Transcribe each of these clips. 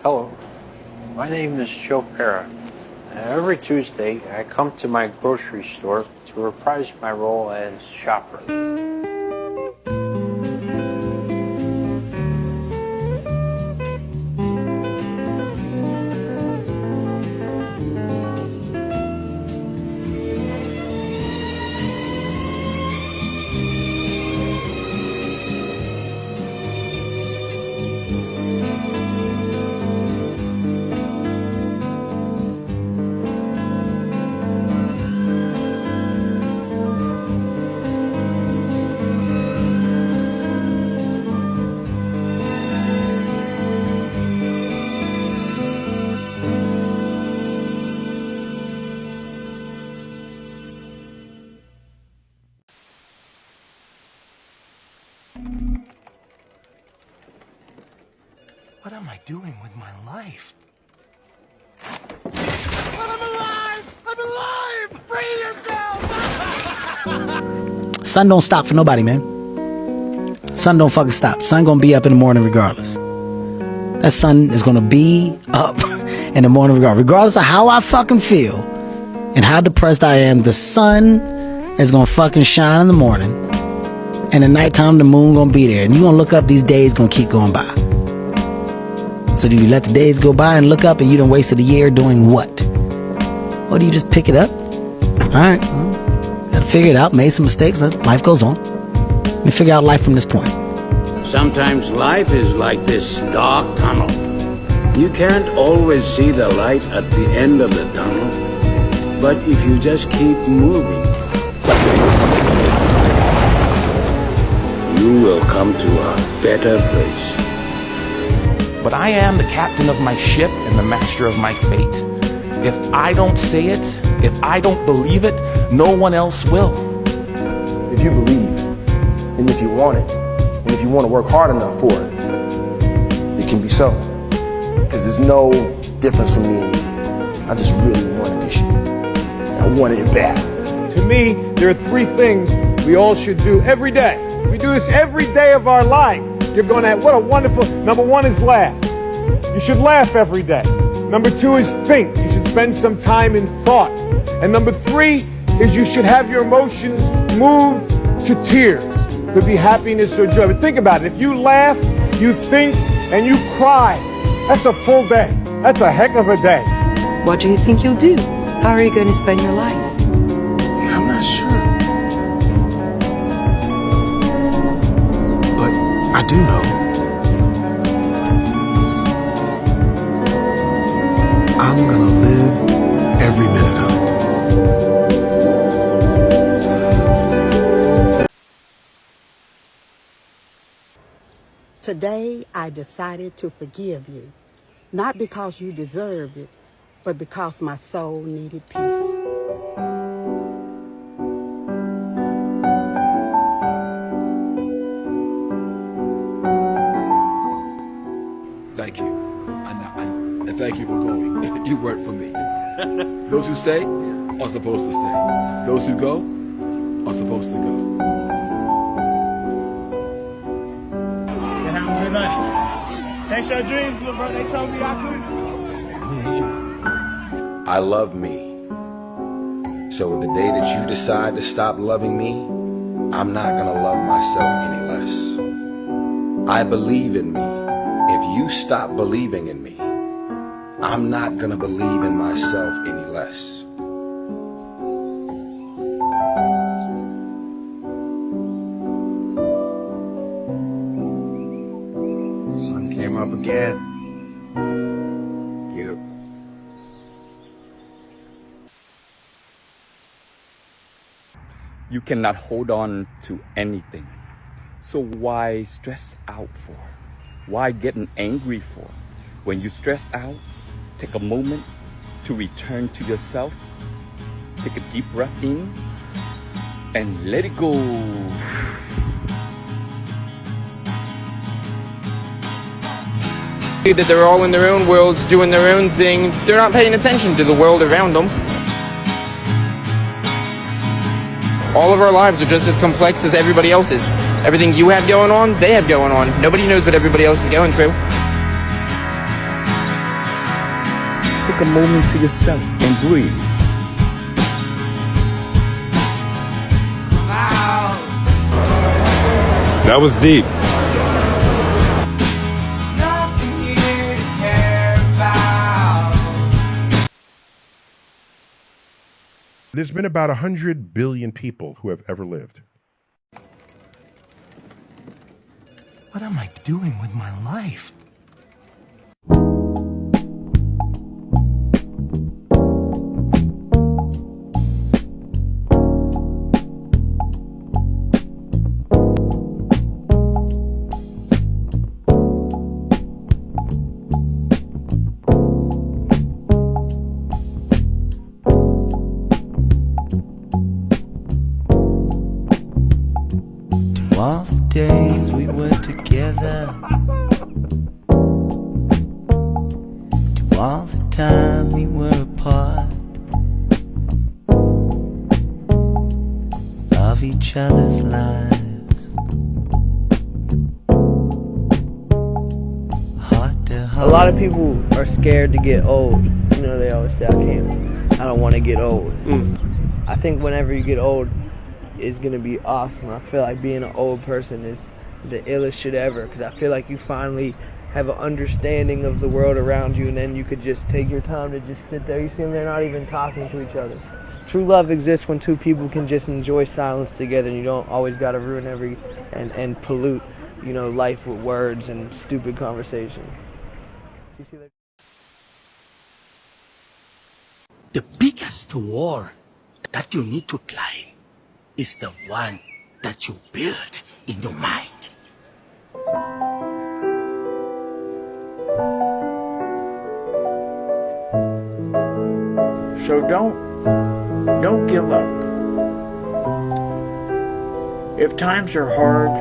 Hello, my name is Joe Pera. Every Tuesday, I come to my grocery store to reprise my role as shopper. What am I doing with my life? I'm alive! I'm alive! Free yourselves! Sun don't stop for nobody, man. Sun don't fucking stop. Sun gonna be up in the morning regardless. That sun is gonna be up in the morning regardless of how I fucking feel and how depressed I am. The sun is gonna fucking shine in the morning, and at nighttime the moon gonna be there, and you gonna look up, these days gonna keep going by. So do you let the days go by and look up and you done wasted a year doing what? Or do you just pick it up? Alright, well, gotta figure it out, made some mistakes, life goes on. Let me figure out life from this point. Sometimes life is like this dark tunnel. You can't always see the light at the end of the tunnel, but if you just keep moving, you will come to a better place. But I am the captain of my ship and the master of my fate. If I don't say it, if I don't believe it, no one else will. If you believe, and if you want it, and if you want to work hard enough for it, it can be so. Because there's no difference from me and you. I just really wanted this shit. I wanted it bad. To me, there are three things we all should do every day. We do this every day of our life. You're going to have, what a wonderful, number one is laugh. You should laugh every day. Number two is think. You should spend some time in thought. And number three is you should have your emotions moved to tears. Could be happiness or joy. But think about it. If you laugh, you think, and you cry, that's a full day. That's a heck of a day. What do you think you'll do? How are you going to spend your life? I'm not sure. I do know. I'm gonna live every minute of it. Today, I decided to forgive you. Not because you deserved it, but because my soul needed peace. Thank you. And thank you for going. You worked for me. Those who stay are supposed to stay. Those who go are supposed to go. Have a good night. Chase your dreams, little bro. They told me I couldn't. I love me. So the day that you decide to stop loving me, I'm not gonna love myself any less. I believe in me. If you stop believing in me, I'm not gonna believe in myself any less. Sun came up again. You. You cannot hold on to anything. So why stress out for? Why getting angry for? When you stress out, take a moment to return to yourself. Take a deep breath in and let it go. That they're all in their own worlds, doing their own thing. They're not paying attention to the world around them. All of our lives are just as complex as everybody else's. Everything you have going on, they have going on. Nobody knows what everybody else is going through. take a moment to yourself and breathe. That was deep. There's been about 100 billion people who have ever lived. What am I doing with my life? All the days we were together, to all the time we were apart, of each other's lives, heart to heart. A lot of people are scared to get old. You know, they always say, I don't want to get old. I think whenever you get old, it's going to be awesome. I feel like being an old person is the illest shit ever, because I feel like you finally have an understanding of the world around you, and then you could just take your time to just sit there. You see them, they're not even talking to each other. True love exists when two people can just enjoy silence together, and you don't always got to ruin and pollute, you know, life with words and stupid conversation. You see that? The biggest wall that you need to climb is the one that you build in your mind. So don't give up. If times are hard,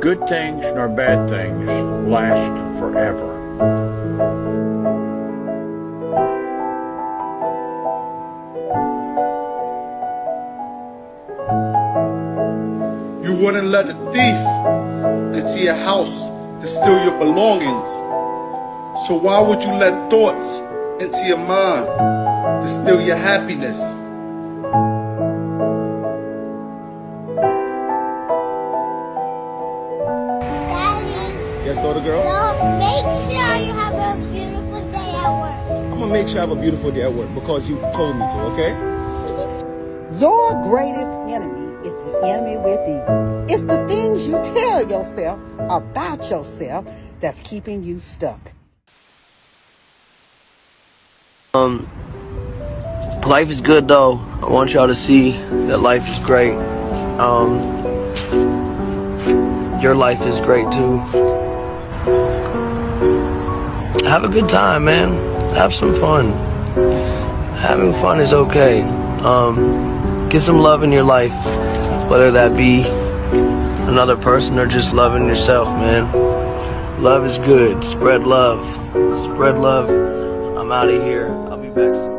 good things nor bad things last forever. You wouldn't let a thief into your house to steal your belongings. So why would you let thoughts into your mind to steal your happiness? Yes, daughter girl? So make sure you have a beautiful day at work. I'm gonna make sure I have a beautiful day at work because you told me to, okay? Your greatest enemy is the enemy within. It's the things you tell yourself about yourself that's keeping you stuck. Life is good though. I want y'all to see that life is great. Your life is great too. Have a good time, man. Have some fun. Having fun is okay. Get some love in your life, whether that be another person or just loving yourself, man. Love is good. Spread love. Spread love. I'm out of here. I'll be back soon.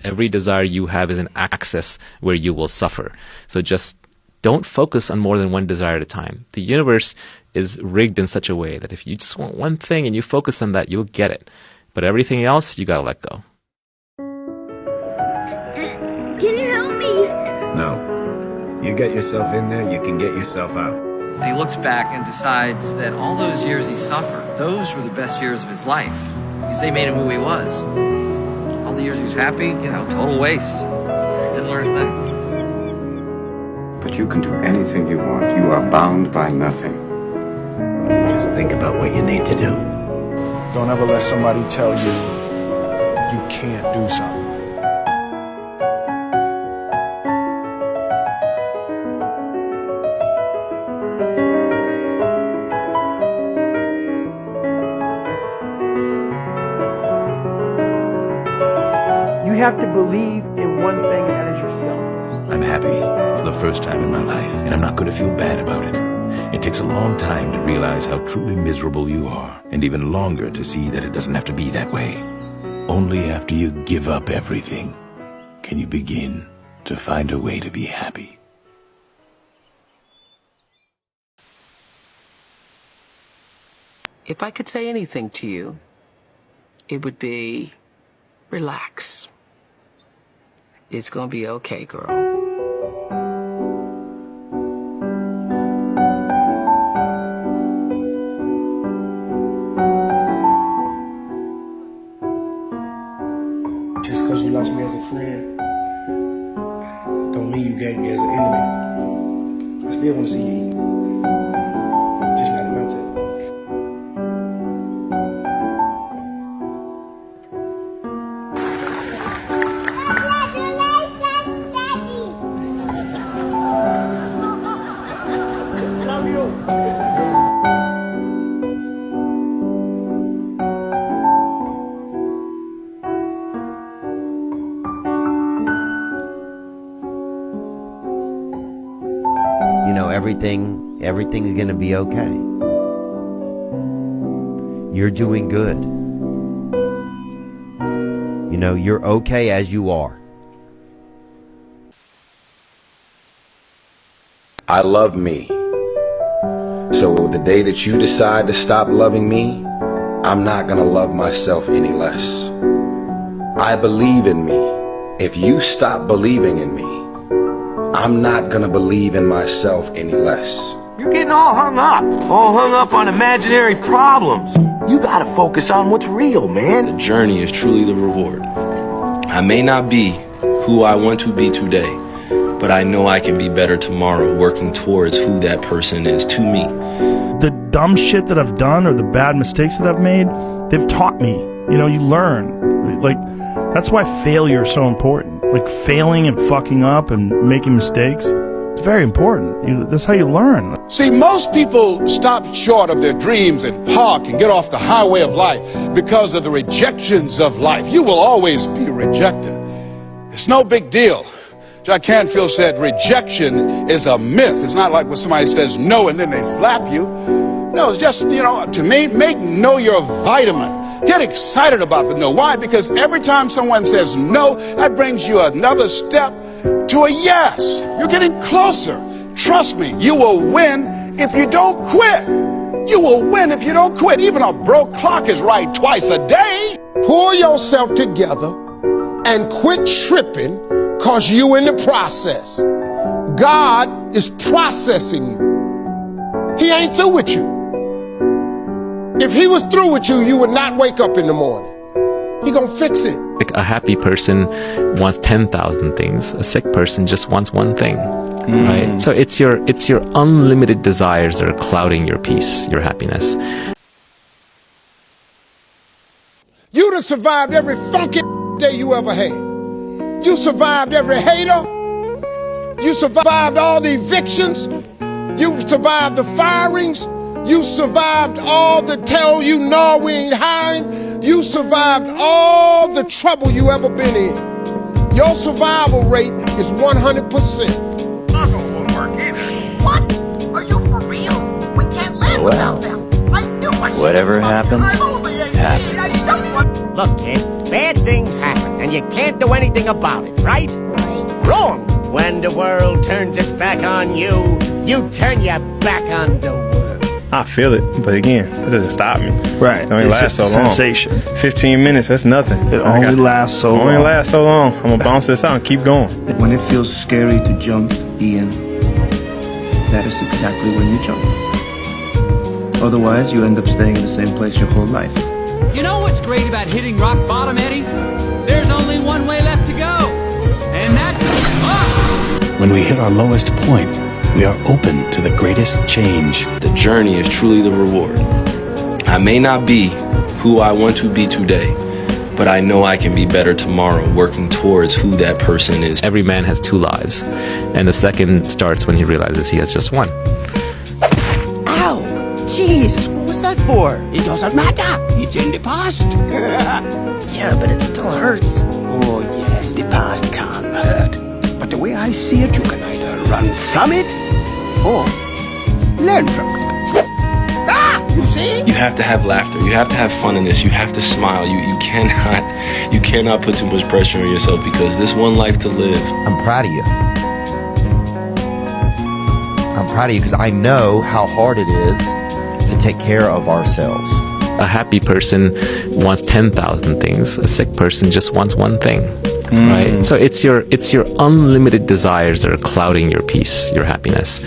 Every desire you have is an access where you will suffer. So just don't focus on more than one desire at a time. The universe is rigged in such a way that if you just want one thing and you focus on that, you'll get it. But everything else, you gotta let go. Can you help me? No. You get yourself in there, you can get yourself out. And he looks back and decides that all those years he suffered, those were the best years of his life. Because they made him who he was. All the years he was happy, total waste. Didn't learn a thing. But you can do anything you want. You are bound by nothing. Think about what you need to do. Don't ever let somebody tell you you can't do something. have to believe in one thing, and that is yourself. I'm happy for the first time in my life, and I'm not going to feel bad about it. It takes a long time to realize how truly miserable you are, and even longer to see that it doesn't have to be that way. Only after you give up everything can you begin to find a way to be happy. If I could say anything to you, it would be, relax. It's gonna be okay, girl. Just because you lost me as a friend, don't mean you gave me as an enemy. I still want to see you eat. Just not at my table. You know, everything's gonna be okay. You're doing good. You know, you're okay as you are. I love me. So the day that you decide to stop loving me, I'm not gonna love myself any less. I believe in me. If you stop believing in me, I'm not gonna believe in myself any less. You're getting all hung up on imaginary problems. You gotta focus on what's real, man. The journey is truly the reward. I may not be who I want to be today, but I know I can be better tomorrow, working towards who that person is to me. The dumb shit that I've done or the bad mistakes that I've made, they've taught me. You know, you learn. Like, that's why failure is so important. Like, failing and fucking up and making mistakes, it's very important. That's how you learn. See, most people stop short of their dreams and park and get off the highway of life because of the rejections of life. You will always be rejected. It's no big deal. Jack Canfield said rejection is a myth. It's not like when somebody says no and then they slap you. No, it's just, you know, to me, make no your vitamin. Get excited about the no. Why? Because every time someone says no, that brings you another step to a yes. You're getting closer. Trust me, you will win if you don't quit. You will win if you don't quit. Even a broke clock is right twice a day. Pull yourself together and quit tripping because you in the process. God is processing you. He ain't through with you. If he was through with you, you would not wake up in the morning. He gonna fix it. Like, a happy person wants 10,000 things. A sick person just wants one thing, right? So it's your unlimited desires that are clouding your peace, your happiness. You'd have survived every funky day you ever had. You survived every hater. You survived all the evictions. You survived the firings. You survived all the tell you no, we ain't hiring. You survived all the trouble you ever been in. Your survival rate is 100%. Not gonna work either. What? Are you for real? We can't live without them. I knew I should. Whatever happens, happens. Look, kid, bad things happen, and you can't do anything about it, right? Wrong. When the world turns its back on you, you turn your back on the world. I feel it, but again, it doesn't stop me. Right. It only It's lasts just so a long. sensation. 15 minutes, that's nothing. It only lasts so long. Only lasts so long. I'm gonna bounce this out and keep going. When it feels scary to jump, Ian, that is exactly when you jump. Otherwise, you end up staying in the same place your whole life. You know what's great about hitting rock bottom, Eddie? There's only one way left to go, and that's up! When we hit our lowest point, we are open to the greatest change. The journey is truly the reward. I may not be who I want to be today, but I know I can be better tomorrow, working towards who that person is. Every man has two lives, and the second starts when he realizes he has just one. Ow! Jeez, what was that for? It doesn't matter. It's in the past. Yeah, but it still hurts. Oh, yeah. Yes, the past can hurt. But the way I see it, you can either run from it or learn from it. Ah! You see? You have to have laughter. You have to have fun in this. You have to smile. You cannot put too much pressure on yourself because there's one life to live. I'm proud of you. I'm proud of you because I know how hard it is to take care of ourselves. A happy person wants 10,000 things. A sick person just wants one thing, right? So it's your unlimited desires that are clouding your peace, your happiness.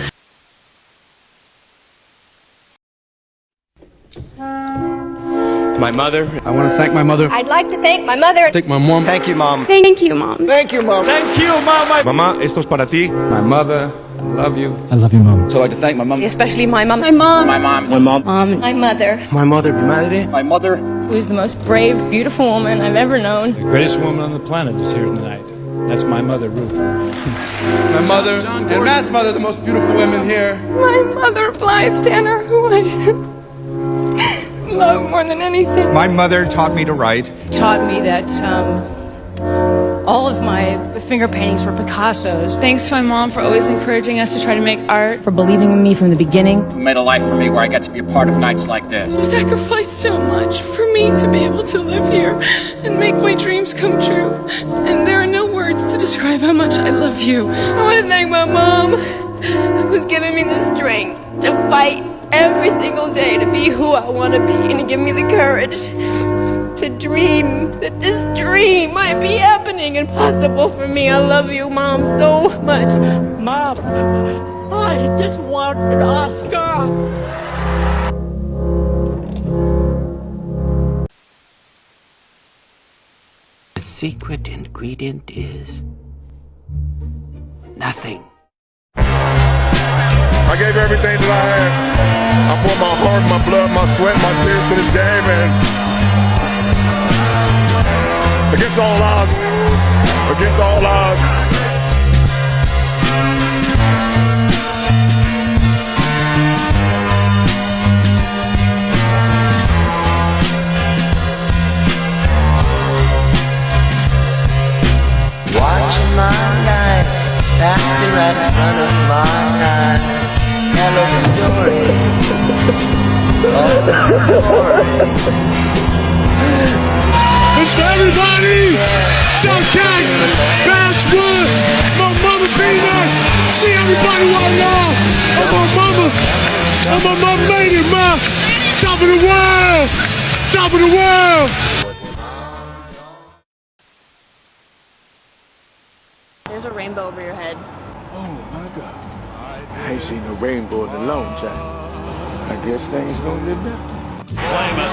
My mother. I want to thank my mother. I'd like to thank my mother. Thank my mom. Thank you, Mom. Thank you, Mom. Thank you, Mom. Thank you, Mom. Mamá, esto es para ti. My mother. I love you. I love you, Mom. So I'd like to thank my mom. Especially my mom. My mom. My mom. My mom. Mom. My mother. My mother. Mi madre. My mother. Who is the most brave, beautiful woman I've ever known. The greatest woman on the planet is here tonight. That's my mother, Ruth. My mother and Matt's mother, the most beautiful women here. My mother, Blythe Tanner, who I love more than anything. My mother taught me to write. Taught me that all of my finger paintings were Picasso's. Thanks to my mom for always encouraging us to try to make art, for believing in me from the beginning. You made a life for me where I get to be a part of nights like this. You sacrificed so much for me to be able to live here and make my dreams come true. And there are no words to describe how much I love you. I want to thank my mom, who's given me the strength to fight every single day to be who I want to be and to give me the courage to dream that this dream might be happening and possible for me. I love you, Mom, so much. Mom, I just want an Oscar. The secret ingredient is nothing. I gave everything that I had. I poured my heart, my blood, my sweat, my tears to this game, and against all odds, against all odds. Watching my life passing right in front of my eyes. Tell the story. It's for everybody! South Cat, Basswood, my mama Peanut. See everybody right now. And my mama made it, man. Top of the world! Top of the world! There's a rainbow over your head. Oh my God. I ain't seen no rainbow in a long time. I guess things gonna get better. Flame it.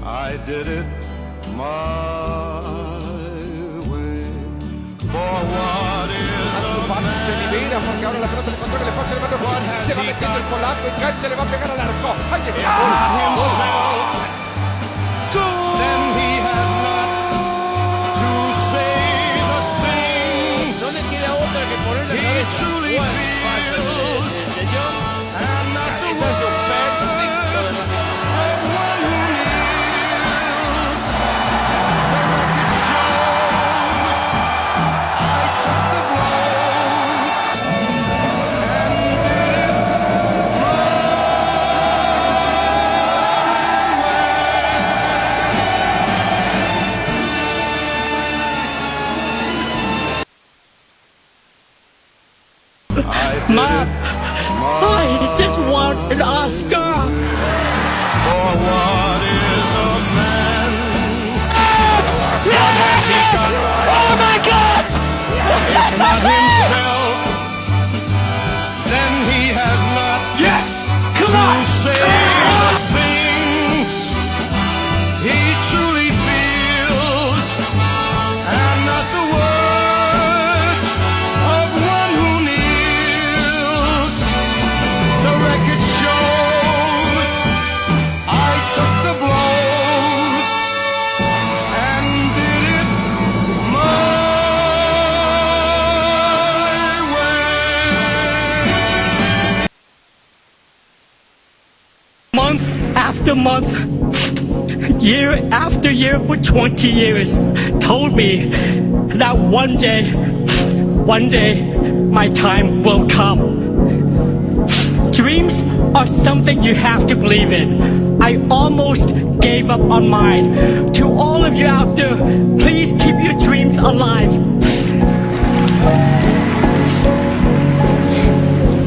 I did it my way. For what is a man? Se libera porque ahora la pelota le controla el espacio de mano. Se va metiendo el polaco, engancha, le va a pegar al arco. ¡Ahí está! Then he has not to say the things no le queda otra que ponerle la cabeza. he truly feels, and not the words of one who kneels. The record shows I took the blows and did it my way. year after year for 20 years, told me that one day, my time will come. Dreams are something you have to believe in. I almost gave up on mine. To all of you out there, please keep your dreams alive.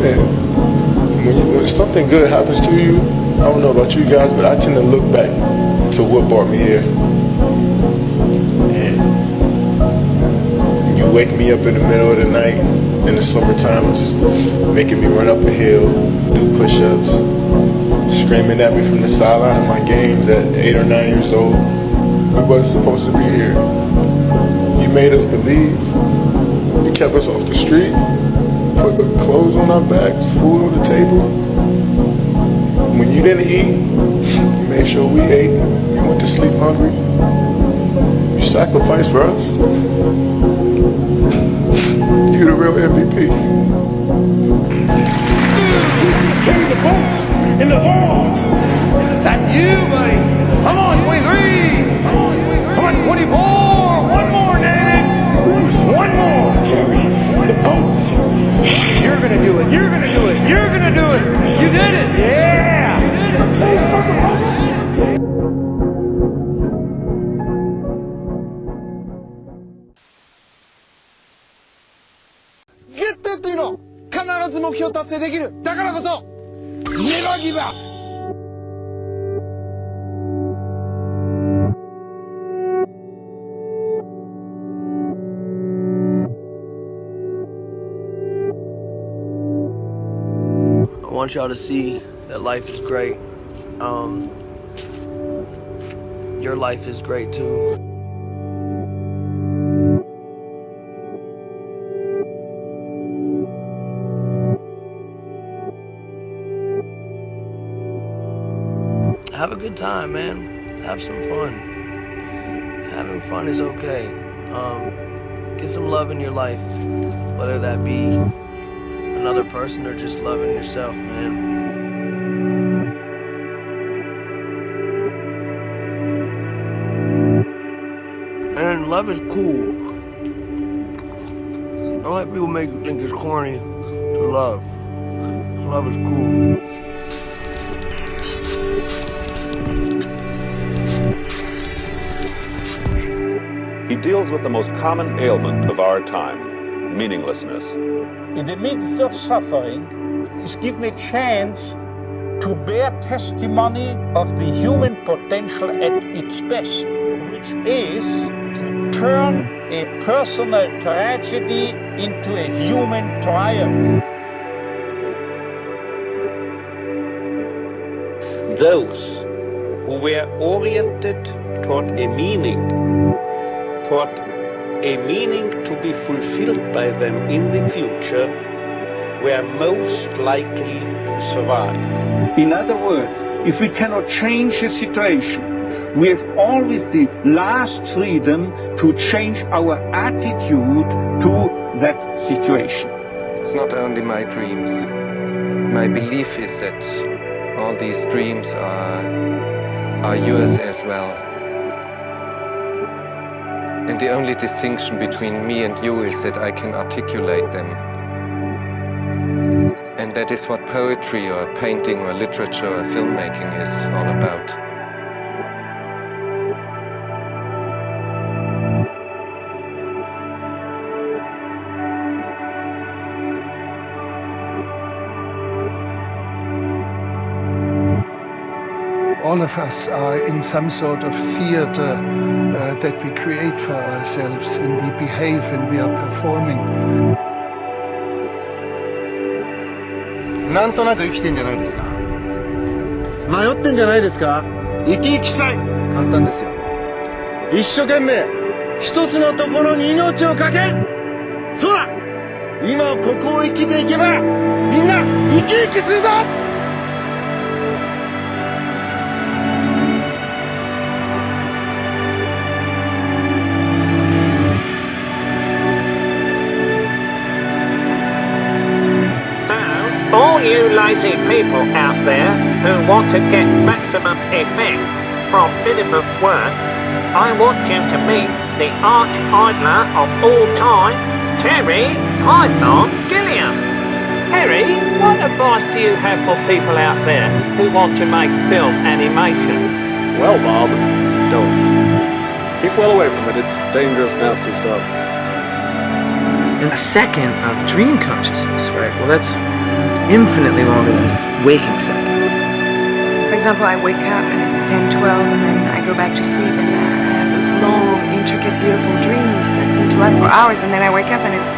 Man, when something good happens to you, I don't know about you guys, but I tend to look back to what brought me here. And you wake me up in the middle of the night in the summertime, making me run up a hill, do push-ups, screaming at me from the sideline of my games at 8 or 9 years old. We wasn't supposed to be here. You made us believe. You kept us off the street, put clothes on our backs, food on the table. When you didn't eat, you made sure we ate. You went to sleep hungry. You sacrificed for us. You're the real MVP. Carry the bolts in the balls. That's you, buddy. Come on, 23. Come on, 24. One more, David. One more. Carry the bolts. You're gonna do it. You're gonna do it. You're gonna do it. You did it. Yeah. You did it.絶対っていうの必ず目標達成できる。だからこそネバーギブアップ。I want y'all to see that life is great. Your life is great too. Have a good time, man. Have some fun. Having fun is okay. Get some love in your life, whether that be another person or just loving yourself, man. And love is cool. Don't let people make you think it's corny to love. Love is cool. He deals with the most common ailment of our time, meaninglessness. In the midst of suffering, is given a chance to bear testimony of the human potential at its best, which is to turn a personal tragedy into a human triumph. Those who were oriented toward a meaning to be fulfilled by them in the future, were most likely to survive. In other words, if we cannot change the situation, we have always the last freedom to change our attitude to that situation. It's not only my dreams. My belief is that all these dreams are yours as well. And the only distinction between me and you is that I can articulate them. And that is what poetry or painting or literature or filmmaking is all about. All of us are in some sort of theater that we create for ourselves, and we behave and we are performing. なんとなく生きてんじゃないですか。迷ってんじゃないですか。生き生きしたい。簡単ですよ。一生懸命一つのところに命をかける。そうだ。今ここを生きていけばみんな生き生きするぞ。All you lazy people out there who want to get maximum effect, from minimum work, I want you to meet the arch idler of all time, Terry Python Gilliam. Terry, what advice do you have for people out there who want to make film animation? Well, Bob, don't. Keep well away from it. It's dangerous, nasty stuff. And a second of dream consciousness, right? Well, that's infinitely longer than a waking second. For example, I wake up and it's 10, 12, and then I go back to sleep and I have those long, intricate, beautiful dreams that seem to last for hours, and then I wake up and it's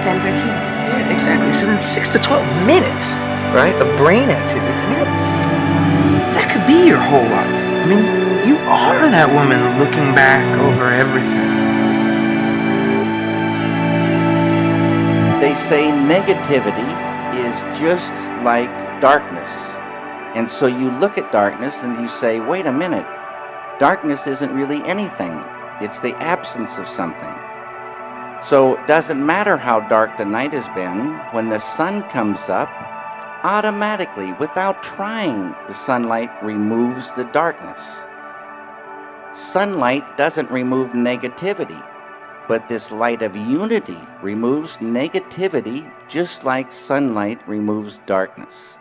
10, 13. Yeah, exactly. So then 6 to 12 minutes, right, of brain activity. I mean, that could be your whole life. I mean, you are that woman looking back over everything. They say negativity is just like darkness. And so you look at darkness and you say, wait a minute, darkness isn't really anything. It's the absence of something. So it doesn't matter how dark the night has been, when the sun comes up, automatically, without trying, the sunlight removes the darkness. Sunlight doesn't remove negativity, but this light of unity removes negativity just like sunlight removes darkness.